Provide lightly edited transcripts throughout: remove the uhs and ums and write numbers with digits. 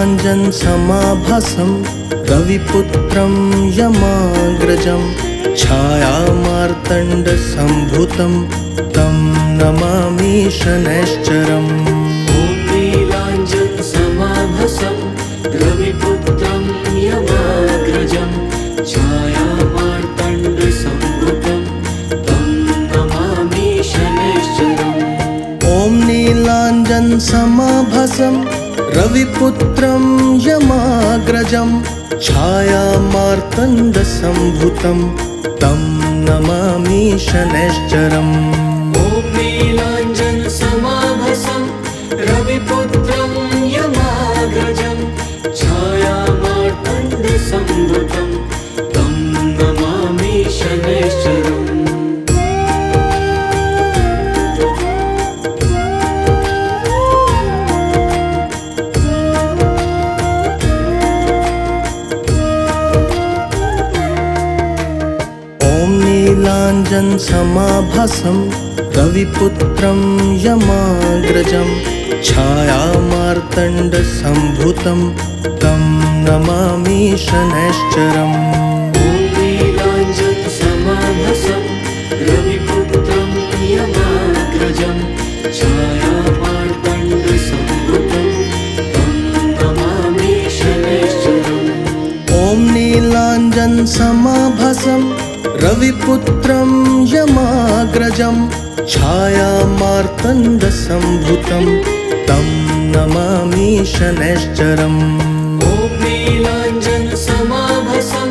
नीलाञ्जनसमाभासं रविपुत्रं यमाग्रजं छायामार्तण्डसम्भूतं तं नमामि शनैश्चरम्। ॐ नीलाञ्जनसमाभासं रविपुत्रं यमाग्रजं छायामार्तण्डसम्भूतं तं नमामि शनैश्चरम्। ॐ नीलाञ्जनसमाभासं रविपुत्रं यमाग्रजं छायामार्तण्डसम्भूतं तं नमामि शनैश्चरम्। ॐ नीलाञ्जनसमाभासं रविपुत्रं यमाग्रजं छायामार्तण्डसम्भूतं तं नमामि शनैश्चरम्। नीलाञ्जनसमाभासं रविपुत्रं यमाग्रजं छायामार्तण्डसम्भूतं तं नमामि शनैश्चरम्। ॐ नीलाञ्जनसमाभासं रविपुत्रं यमाग्रजं छायामार्तण्डसम्भूतं तं नमामि शनैश्चरम्। ॐ नीलाञ्जनसमाभासं रविपुत्रं यमाग्रजं छायामार्तण्डसम्भूतं तं नमामि शनैश्चरम्। ॐ नीलाञ्जनसमाभासं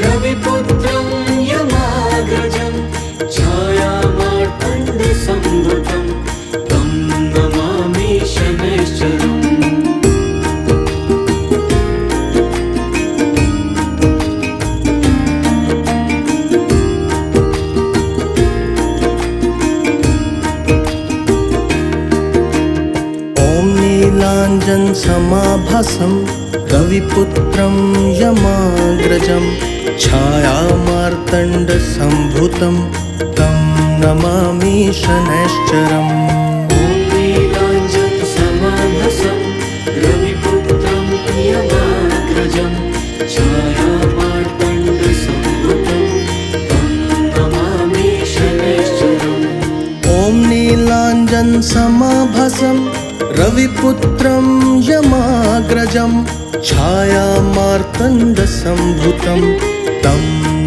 रविपुत्रं यमाग्रजं छायामार्तण्डसम्भूतं तं नमामि शनैश्चरम्। नीलाञ्जनसमाभासं रविपुत्रं यमाग्रजं छायामार्तण्डसम्भूतं तं नमामि शनैश्चरम्। ॐ नीलाञ्जनसमाभासं रविपुत्रं यमाग्रजं छायामार्तण्डसम्भूतं तं नमामि शनैश्चरम्। ॐ नीलाञ्जनसमाभासं रविपुत्रं यमाग्रजं छायामार्तण्डसम्भूतं तं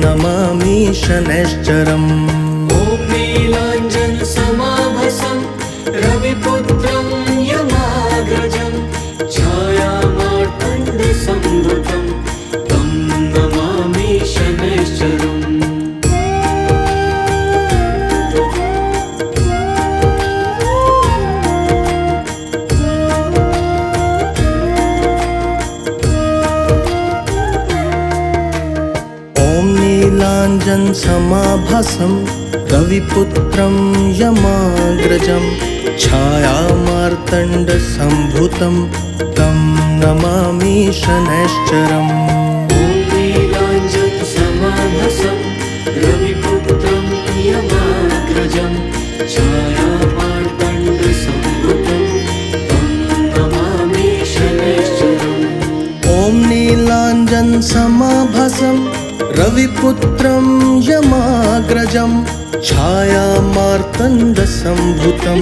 नमामि शनैश्चरम्। ॐ नीलाञ्जनसमाभासं रविपुत्रं यमाग्रजं छायामार्तण्डसम्भूतं तं नमामि शनैश्चरम्। नीलाञ्जनसमाभासं रविपुत्रं यमाग्रजं छायामार्तण्डसम्भूतं तं नमामि शनैश्चरम्। ॐ नीलाञ्जनसमाभासं रविपुत्रं यमाग्रजं छायामार्तण्डसम्भूतं तं नमामि शनैश्चरम्। ॐ नीलाञ्जनसमाभासं रविपुत्रं यमाग्रजं छायामार्तण्डसम्भूतं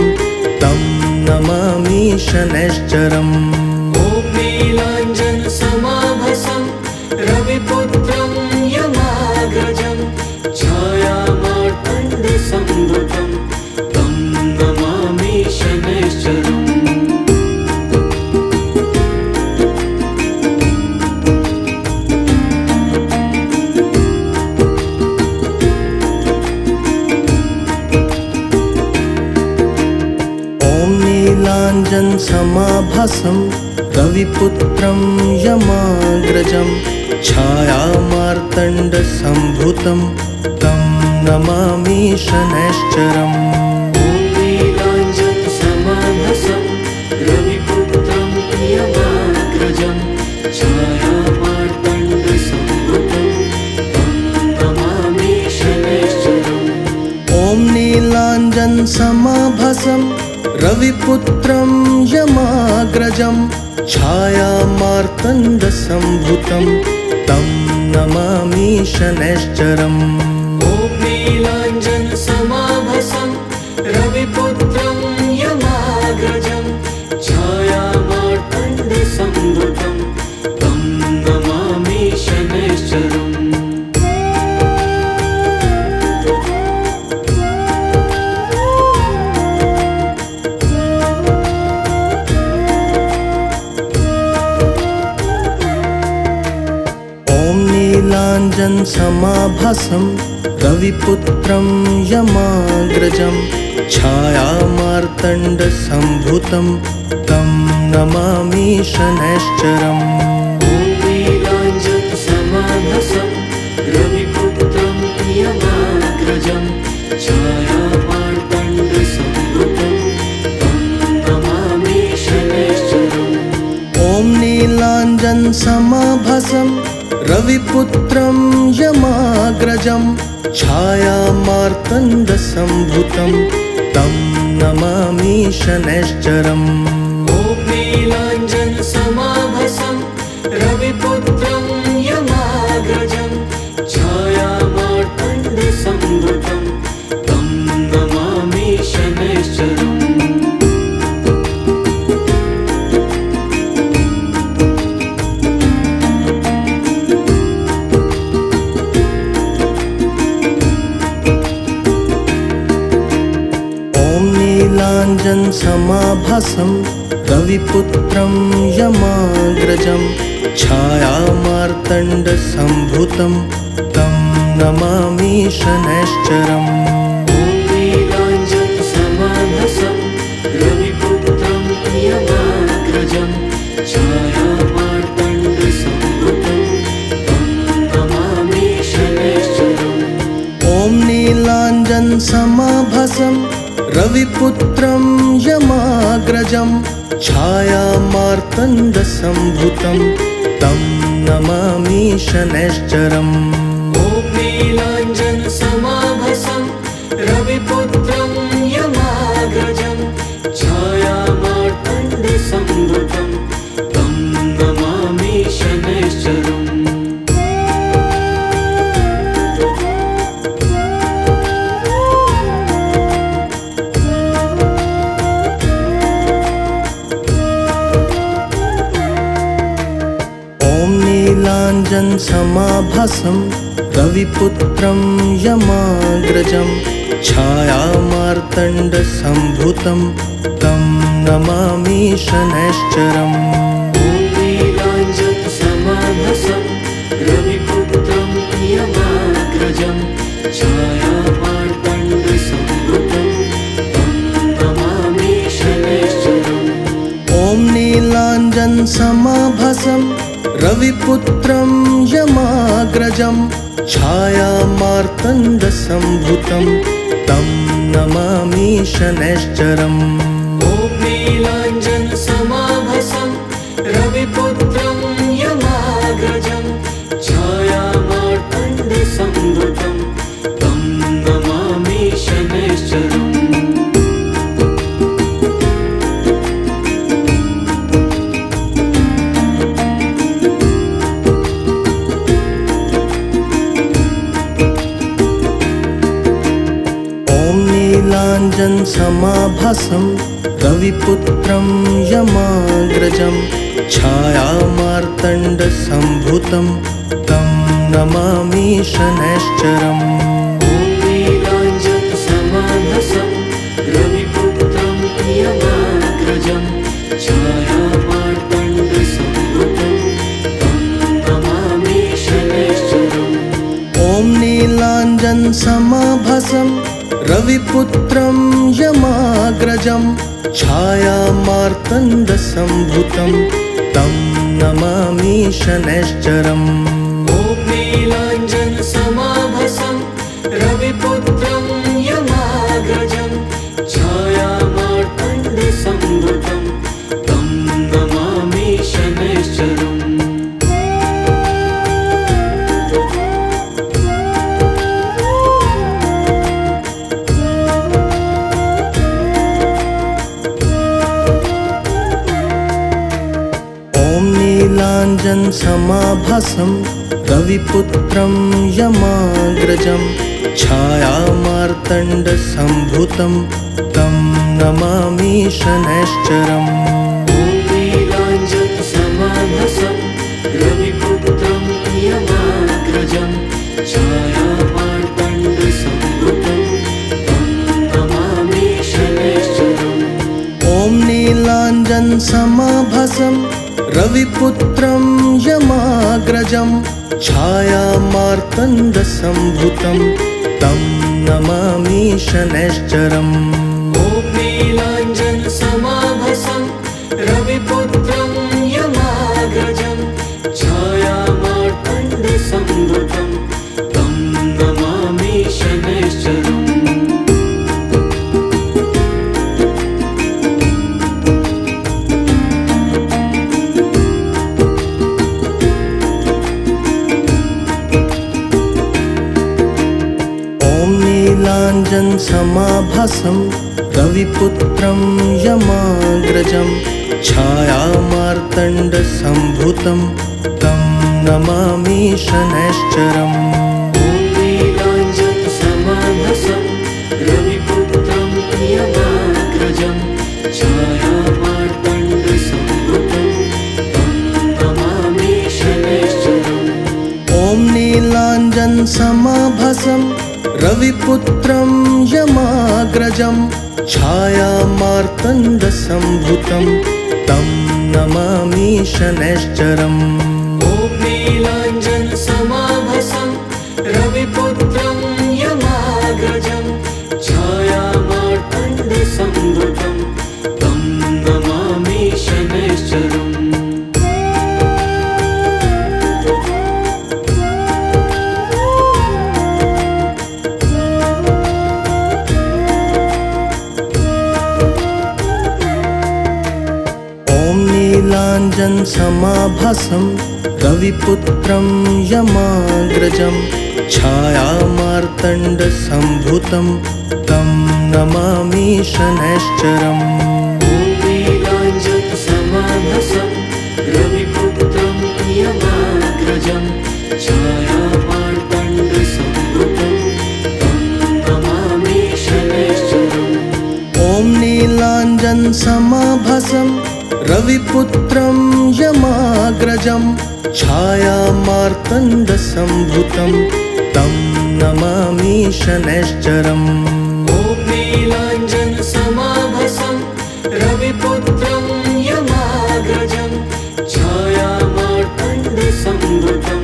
तं नमामि शनैश्चरम्। ॐ नीलाञ्जनसमाभासं रविपुत्रं यमाग्रजं छायामार्तण्डसम्भूतं तं नमामि शनैश्चरम्। नीलाञ्जनसमाभासं रविपुत्रं यमाग्रजं छायामार्तण्डसम्भूतं तं नमामि शनैश्चरम्। ॐ नीलाञ्जनसमाभासं रविपुत्रं यमाग्रजं छायामार्तण्डसम्भूतं तं नमामि शनैश्चरम्। ॐ नीलाञ्जनसमाभासं रविपुत्रं यमाग्रजं छायामार्तण्डसम्भुतं तं नमामि शनैश्चरम् ॐ नीलाञ्जनसमाभासं रविपुत्रं यमाग्रजं छायामार्तण्डसम्भुतं तं नमामि शनैश्चरम् नीलाञ्जनसमाभासं रविपुत्रं यमाग्रजं छायामार्तण्डसम्भुतं तं नमामि शनैश्चरम् ॐ नीलाञ्जनसमाभासं रविपुत्रं यमाग्रजं छायामार्तण्डसम्भुतं तं नमामि शनैश्चरम् ॐ नीलाञ्जनसमाभासं रविपुत्रं यमाग्रजं छायामार्तण्डसम्भुतं तं नमामि शनैश्चरम् ॐ नीलाञ्जनसमाभासं रविपुत्रं यमाग्रजं छायामार्तण्डसम्भुतं तं नमामि शनैश्चरम् नीलाञ्जनसमाभासं रविपुत्रं यमाग्रजं छायामार्तण्डसम्भुतं तं नमामि शनैश्चरम् ॐ नीलाञ्जनसमाभासं रविपुत्रं यमाग्रजं छायामार्तण्डसम्भुतं तं नमामि शनैश्चरम् ॐ नीलाञ्जनसमाभासं रविपुत्रं यमाग्रजं छायामार्तण्डसम्भुतं तं नमामि शनैश्चरम् ॐ नीलाञ्जनसमाभासं रविपुत्रं यमाग्रजं छायामार्तण्डसम्भुतं तं नमामि शनैश्चरम् नीलाञ्जनसमाभासं रविपुत्रं यमाग्रजं छायामार्तण्डसम्भुतं तं नमामि शनैश्चरम् ॐ नीलाञ्जनसमाभासं रविपुत्रं यमाग्रजं छायामार्तण्डसम्भुतं तं नमामि शनैश्चरम् ॐ नीलाञ्जनसमाभासं रविपुत्रं यमाग्रजं छायामार्तण्डसम्भुतं तं नमामि शनैश्चरम् ॐ नीलाञ्जनसमाभासं रविपुत्रं यमाग्रजं छायामार्तण्डसम्भुतं तं नमामि शनैश्चरम् नीलाञ्जनसमाभासं रविपुत्रं यमाग्रजं छायामार्तण्डसम्भुतं तं नमामि शनैश्चरम् ॐ नीलाञ्जनसमाभासं रविपुत्रं यमाग्रजं छायामार्तण्डसम्भुतं तं नमामि शनैश्चरम् ॐ नीलाञ्जनसमाभासं रविपुत्रं यमाग्रजं छायामार्तण्डसम्भुतं तं नमामि शनैश्चरम् ॐ नीलाञ्जनसमाभासं रविपुत्रं यमाग्रजं छायामार्तण्डसम्भुतं तं नमामि शनैश्चरम् ॐ नीलाञ्जनसमाभासं रविपुत्रं यमाग्रजं छायामार्तण्डसम्भुतं तं नमामि शनैश्चरम्। ॐ नीलाञ्जनसमाभासं रविपुत्रं यमाग्रजं छायामार्तण्डसम्भुतं तं नमामि शनैश्चरम्। ॐ नीलाञ्जनसमाभासं रविपुत्रं यमाग्रजं छायामार्तण्डसम्भुतं तं नमामि शनैश्चरम्। ॐ नीलाञ्जनसमाभासं रविपुत्रं यमाग्रजं छायामार्तण्डसम्भुतं तं नमामि शनैश्चरम्। नीलाञ्जनसमाभासं रविपुत्रं यमाग्रजं छायामार्तण्डसम्भुतं तं नमामि शनैश्चरम्। ॐ नीलाञ्जनसमाभासं रविपुत्रं यमाग्रजं छायामार्तण्डसम्भुतं तं नमामि शनैश्चरम्। ॐ नीलाञ्जनसमाभासं रविपुत्रं यमाग्रजं छायामार्तण्डसम्भुतं तं नमामि शनैश्चरम्। ॐ नीलाञ्जनसमाभासं रविपुत्रं यमाग्रजं छायामार्तण्डसम्भुतं तं नमामि शनैश्चरम्। नीलाञ्जनसमाभासं रविपुत्रं यमाग्रजं छायामार्तण्डसम्भुतं तं नमामि शनैश्चरम्। ॐ नीलाञ्जनसमाभासं रविपुत्रं यमाग्रजं छायामार्तण्डसम्भुतं तं नमामि शनैश्चरम्। ॐ नीलाञ्जनसमाभासं रविपुत्रं यमाग्रजं छायामार्तण्डसम्भुतं तं नमामि शनैश्चरम्। ॐ नीलाञ्जनसमाभासं रविपुत्रं यमाग्रजं छायामार्तण्डसम्भुतं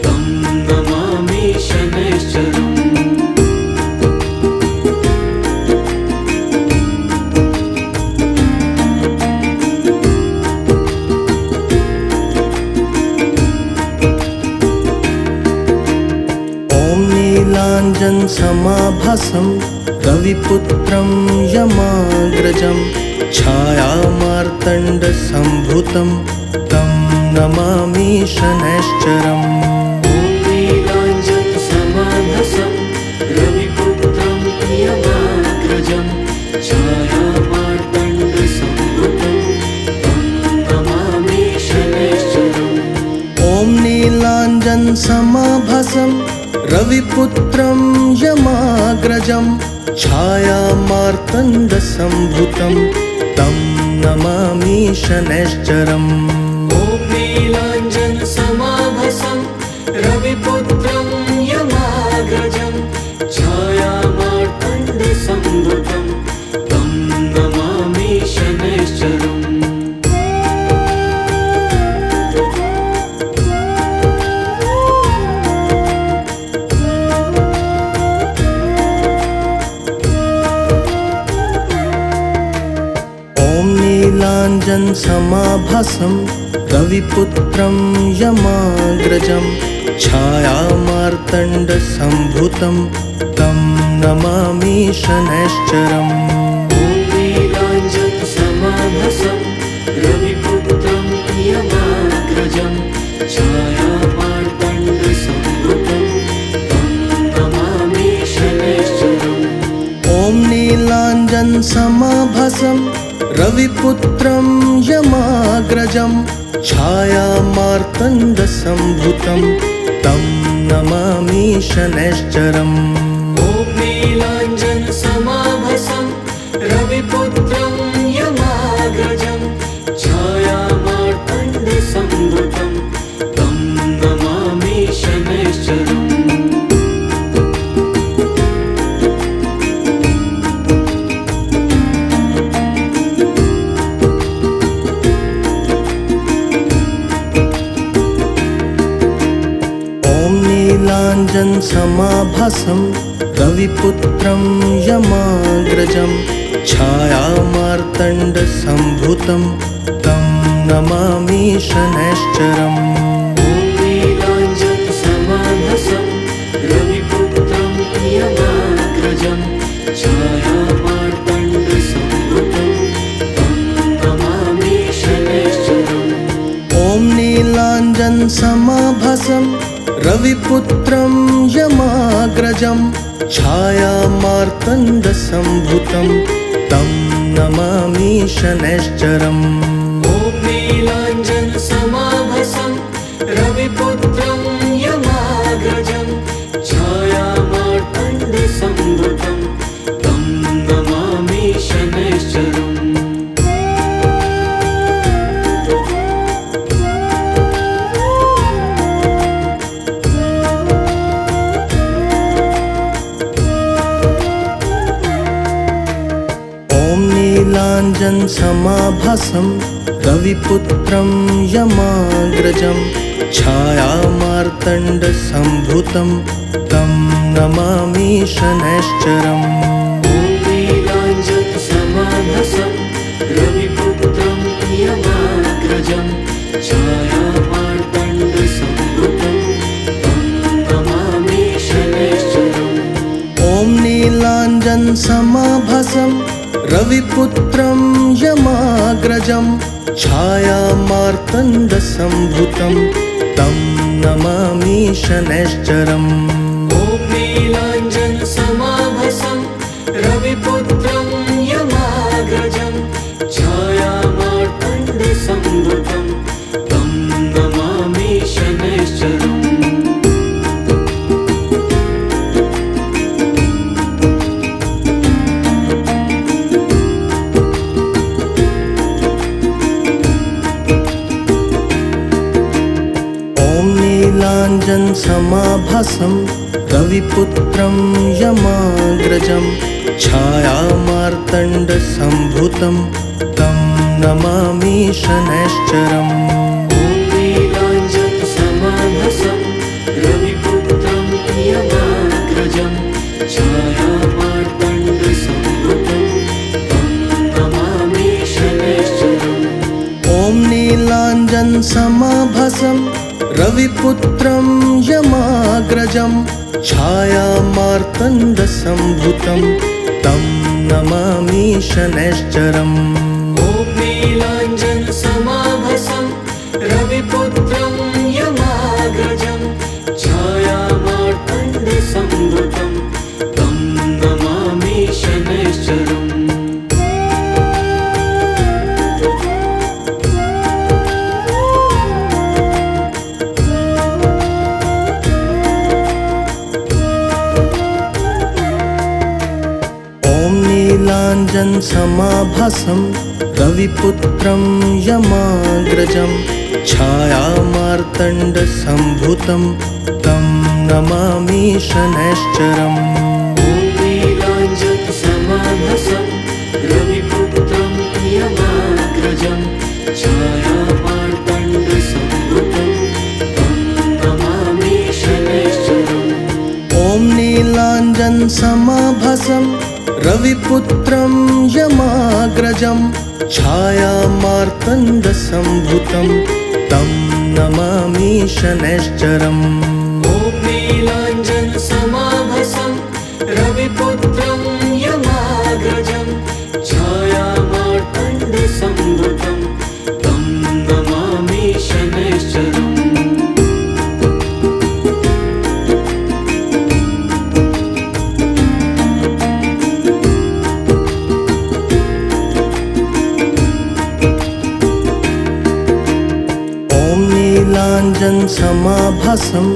तं नमामि शनैश्चरम्। नीलाञ्जनसमाभासं रविपुत्रं यमाग्रजं छायामार्तण्डसम्भुतं तं नमामि शनैश्चरम्। ॐ नीलाञ्जनसमाभासं रविपुत्रं यमाग्रजं छायामार्तण्डसम्भुतं तं नमामि शनैश्चरम्। ॐ नीलाञ्जनसमाभासं रविपुत्रं यमाग्रजं छायामार्तण्डसम्भुतं तं नमामि शनैश्चरम्। ॐ नीलाञ्जनसमाभासं रविपुत्रं यमाग्रजं छायामार्तण्डसम्भुतं तं नमामि शनैश्चरम्। नीलाञ्जनसमाभासं रविपुत्रं यमाग्रजं छायामार्तण्डसम्भुतं तं नमामि शनैश्चरम्। ॐ नीलाञ्जनसमाभासं रविपुत्रं यमाग्रजं छायामार्तण्डसम्भुतं तं नमामि शनैश्चरम्। ॐ नीलाञ्जनसमाभासं रविपुत्रं यमाग्रजं छायामार्तण्डसम्भुतं तं नमामि शनैश्चरम् ॐ नीलाञ्जनसमाभासं रविपुत्रं यमाग्रजं छायामार्तण्डसम्भुतं तं नमामि शनैश्चरम् नीलाञ्जनसमाभासं रविपुत्रं यमाग्रजं छायामार्तण्डसम्भुतं तं नमामि शनैश्चरम् ॐ नीलाञ्जनसमाभासं रविपुत्रं यमाग्रजं छायामार्तण्डसम्भुतं तं नमामि शनैश्चरम् ॐ नीलाञ्जनसमाभासं रविपुत्रं यमाग्रजं छायामार्तण्डसम्भुतं तं नमामि शनैश्चरम् ॐ नीलाञ्जनसमाभासं रविपुत्रं यमाग्रजं छायामार्तण्डसम्भुतं तं नमामि शनैश्चरम् नीलाञ्जनसमाभासं रविपुत्रं यमाग्रजं छायामार्तण्डसम्भुतं तं नमामि शनैश्चरम् ॐ नीलाञ्जनसमाभासं रविपुत्रं यमाग्रजं छायामार्तण्डसम्भुतं तं नमामि शनैश्चरम् ॐ नीलाञ्जनसमाभासं रविपुत्रं यमाग्रजं छायामार्तण्डसम्भुतं तं नमामि शनैश्चरम् ॐ नीलाञ्जनसमाभासं रविपुत्रं यमाग्रजं छायामार्तण्डसम्भुतं तं नमामि शनैश्चरम् नीलाञ्जनसमाभासं रविपुत्रं यमाग्रजं छायामार्तण्डसम्भुतं तं नमामि शनैश्चरम् ॐ नीलाञ्जनसमाभासं रविपुत्रं यमाग्रजं छायामार्तण्डसम्भुतं तं नमामि शनैश्चरम् ॐ नीलाञ्जनसमाभासं रविपुत्रं यमाग्रजं छायामार्तण्डसम्भुतं तं नमामि शनैश्चरम् ॐ नीलाञ्जनसमाभासं रविपुत्रं यमाग्रजं छायामार्तण्डसम्भुतं तं नमामि शनैश्चरम् नीलाञ्जनसमाभासं रविपुत्रं यमाग्रजं छायामार्तण्डसम्भुतं तं नमामि शनैश्चरम् ॐ नीलाञ्जनसमाभासं रविपुत्रं यमाग्रजं छायामार्तण्डसम्भुतं तं नमामि शनैश्चरम् ॐ नीलाञ्जनसमाभासं रविपुत्रं यमाग्रजं छायामार्तण्डसम्भुतं तं नमामि शनैश्चरम् ॐ नीलाञ्जनसमाभासं रविपुत्रं यमाग्रजं छायामार्तण्डसम्भुतं तं नमामि शनैश्चरम् नीलाञ्जनसमाभासं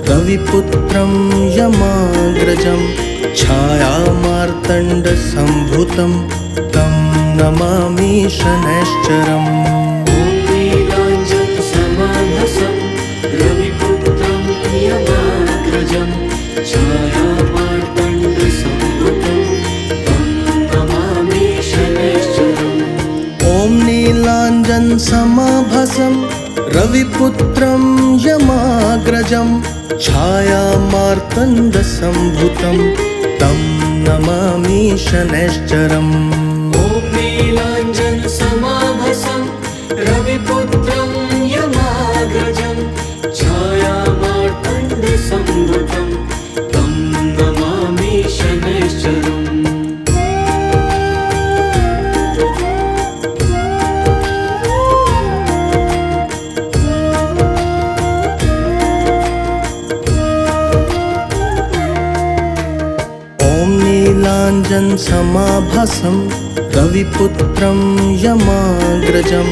रविपुत्रं यमाग्रजं छायामार्तण्डसम्भूतं तं नमामि शनैश्चरम्। नीलाञ्जनसमाभासं रविपुत्रं यमाग्रजं छायामार्तण्डसम्भूतं तं नमामि शनैश्चरम्। ॐ नीलाञ्जनसमाभासं रविपुत्रं यमाग्रजं छायामार्तण्डसम्भूतं तं नमामि शनैश्चरम्। ॐ नीलाञ्जनसमाभासं रविपुत्रं यमाग्रजं छायामार्तण्डसम्भूतं तं नमामि शनैश्चरम्। नीलाञ्जनसमाभासं रविपुत्रं यमाग्रजं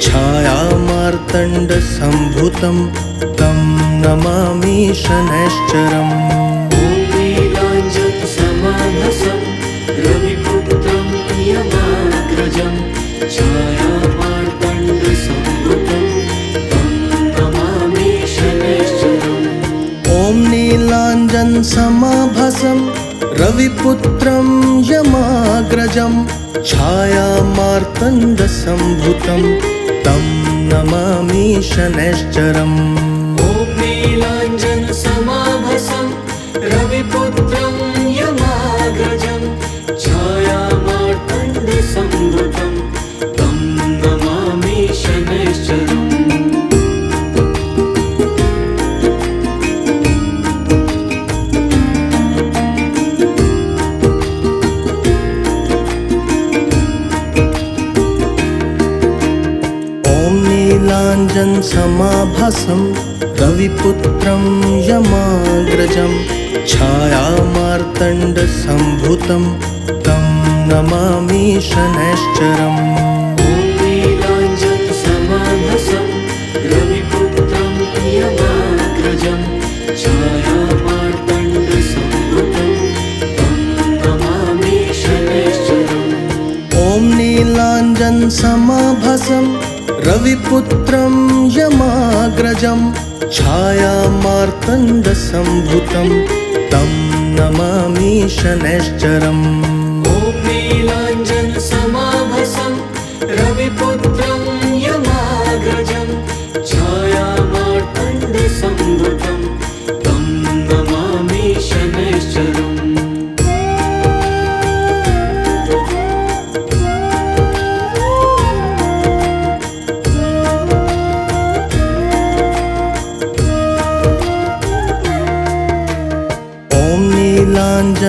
छायामार्तण्डसम्भूतं तं नमामि शनैश्चरम्। नीलाञ्जनसमाभासं रविपुत्रं यमाग्रजं छायामार्तण्डसम्भूतं तं नमामि शनैश्चरम्। ॐ नीलाञ्जनसमाभासं रविपुत्रं यमाग्रजं छायामार्तण्डसम्भूतं तं नमामि शनैश्चरम्। ॐ नीलाञ्जनसमाभासं रविपुत्रं यमाग्रजं छायामार्तण्डसम्भूतं तं नमामि शनैश्चरम्। नीलाञ्जनसमाभासं रविपुत्रं यमाग्रजं छायामार्तण्डसम्भूतं तं नमामि शनैश्चरम्। नीलाञ्जनसमाभासं रविपुत्रं यमाग्रजं छायामार्तण्डसम्भूतं तं नमामि शनैश्चरम्। ॐ नीलाञ्जनसमाभासं रविपुत्रं यमाग्रजं छायामार्तण्डसम्भूतं तं नमामि शनैश्चरम्। ॐ नीलाञ्जनसमाभासं रविपुत्रं यमाग्रजं छायामार्तण्डसम्भूतं तं नमामि शनैश्चरम्।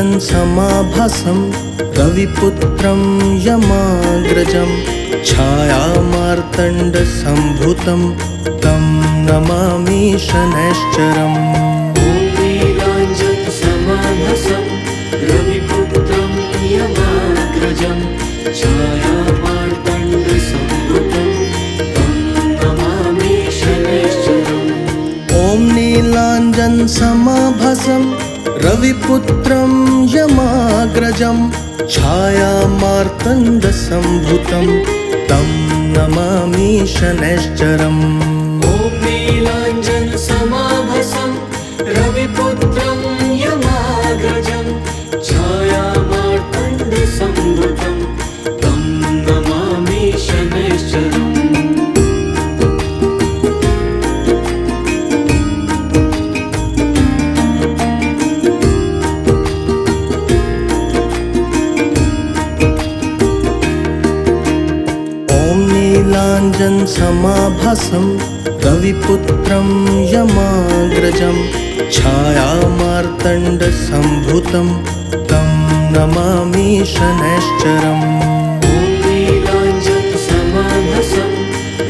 नीलाञ्जनसमाभासं रविपुत्रं यमाग्रजं छायामार्तण्डसम्भूतं तं नमामि शनैश्चरम्। नीलाञ्जनसमाभासं रविपुत्रं यमाग्रजं छायामार्तण्डसम्भूतं तं नमामि शनैश्चरम्। ॐ नीलाञ्जनसमाभासं रविपुत्रं यमाग्रजं छायामार्तण्डसम्भूतं तं नमामि शनैश्चरम्। ॐ नीलाञ्जनसमाभासं रविपुत्रं यमाग्रजं छायामार्तण्डसम्भूतं तं नमामि शनैश्चरम्। नीलाञ्जनसमाभासं रविपुत्रं यमाग्रजं छायामार्तण्डसम्भूतं तं नमामि शनैश्चरम्। नीलाञ्जनसमाभासं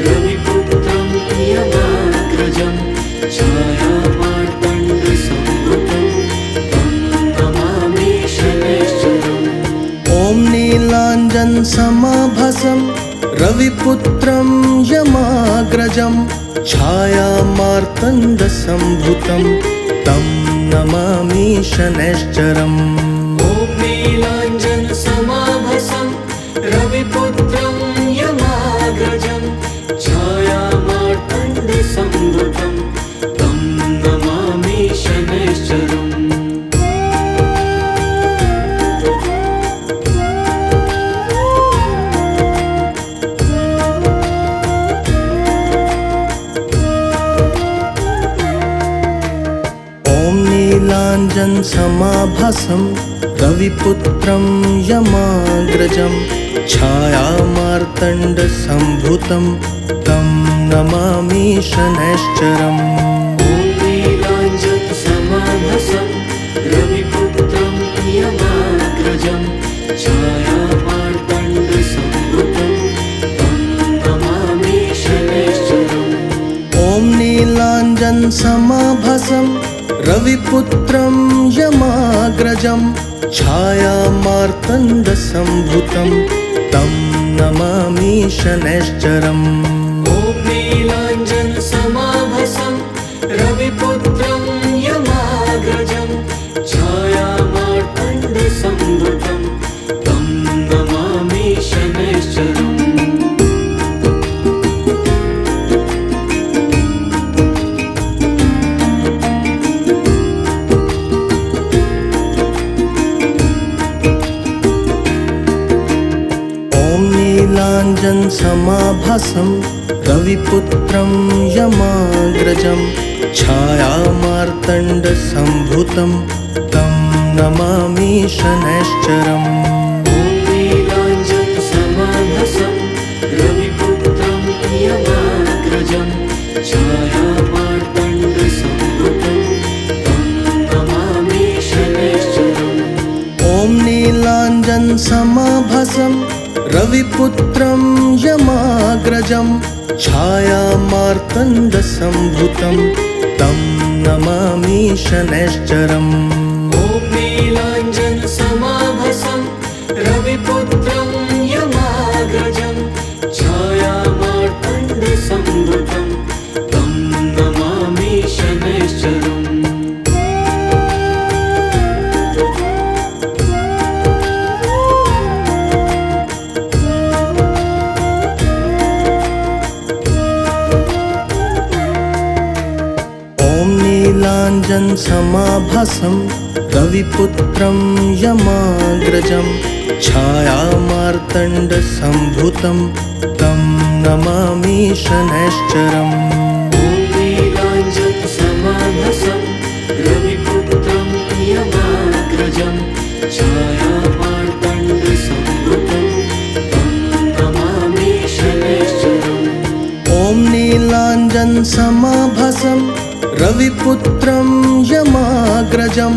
रविपुत्रं यमाग्रजं छायामार्तण्डसम्भूतं तं नमामि शनैश्चरम्। ॐ नीलाञ्जनसमाभासं रविपुत्रं यमाग्रजं छायामार्तण्डसम्भुतं तं नमामि शनैश्चरम्। ॐ नीलाञ्जनसमाभासं रविपुत्रं यमाग्रजं छायामार्तण्डसम्भुतं तं नमामि शनैश्चरम्। नीलाञ्जनसमाभासं रविपुत्रं यमाग्रजं छायामार्तण्डसम्भुतं तं नमामि शनैश्चरम्। ॐ नीलाञ्जनसमाभासं रविपुत्रं यमाग्रजं छायामार्तण्डसम्भुतं तं नमामि शनैश्चरम्। ॐ नीलाञ्जनसमाभासं रविपुत्रं यमाग्रजं छायामार्तण्डसम्भुतं तं नमामि शनैश्चरम्। ॐ नीलाञ्जनसमाभासं रविपुत्रं यमाग्रजं छायामार्तण्डसम्भुतं तं नमामि शनैश्चरम्। नीलाञ्जनसमाभासं रविपुत्रं यमाग्रजं छायामार्तण्डसम्भुतं तं नमामि शनैश्चरम्। ॐ नीलाञ्जनसमाभासं रविपुत्रं यमाग्रजं छायामार्तण्डसम्भुतं तं नमामि शनैश्चरम्। ॐ नीलाञ्जनसमाभासं रविपुत्रं यमाग्रजं छायामार्तण्डसम्भुतं तं नमामि शनैश्चरम्। ॐ नीलाञ्जनसमाभासं रविपुत्रं यमाग्रजं छायामार्तण्डसम्भुतं तं नमामि शनैश्चरम्। नीलाञ्जनसमाभासं रविपुत्रं यमाग्रजं छायामार्तण्डसम्भुतं तं नमामि शनैश्चरम्। ॐ नीलाञ्जनसमाभासं रविपुत्रं यमाग्रजं छायामार्तण्डसम्भुतं तं नमामि शनैश्चरम्। ॐ नीलाञ्जनसमाभासं रविपुत्रं यमाग्रजं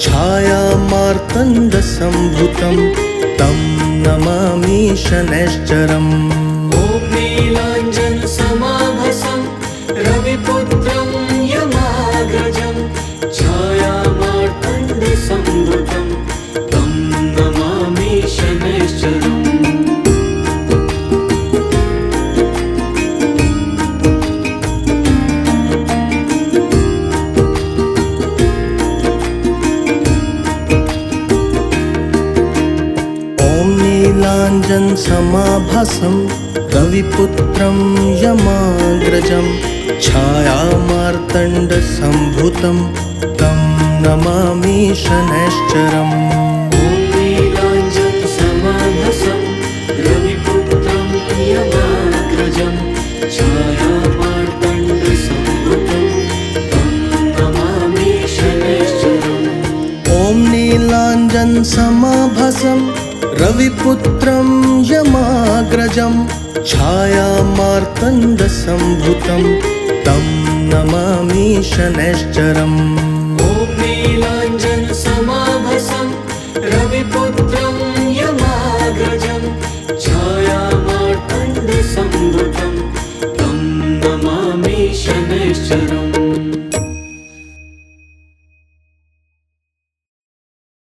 छायामार्तण्डसम्भुतं तं नमामि शनैश्चरम्। ॐ नीलाञ्जनसमाभासं रविपुत्रं यमाग्रजं छायामार्तण्डसम्भुतं तं नमामि शनैश्चरम्। नीलाञ्जनसमाभासं रविपुत्रं यमाग्रजं छायामार्तण्डसम्भुतं तं नमामि शनैश्चरम्। ॐ नीलाञ्जनसमाभासं रविपुत्रं यमाग्रजं छायामार्तण्डसम्भुतं तं नमामि शनैश्चरम्। ॐ नीलाञ्जनसमाभासं रविपुत्रं यमाग्रजं छायामार्तण्डसम्भुतं तं नमामि शनैश्चरम्। ॐ नीलाञ्जनसमाभासं रविपुत्रं यमाग्रजं छायामार्तण्डसम्भुतं तं नमामि शनैश्चरम्।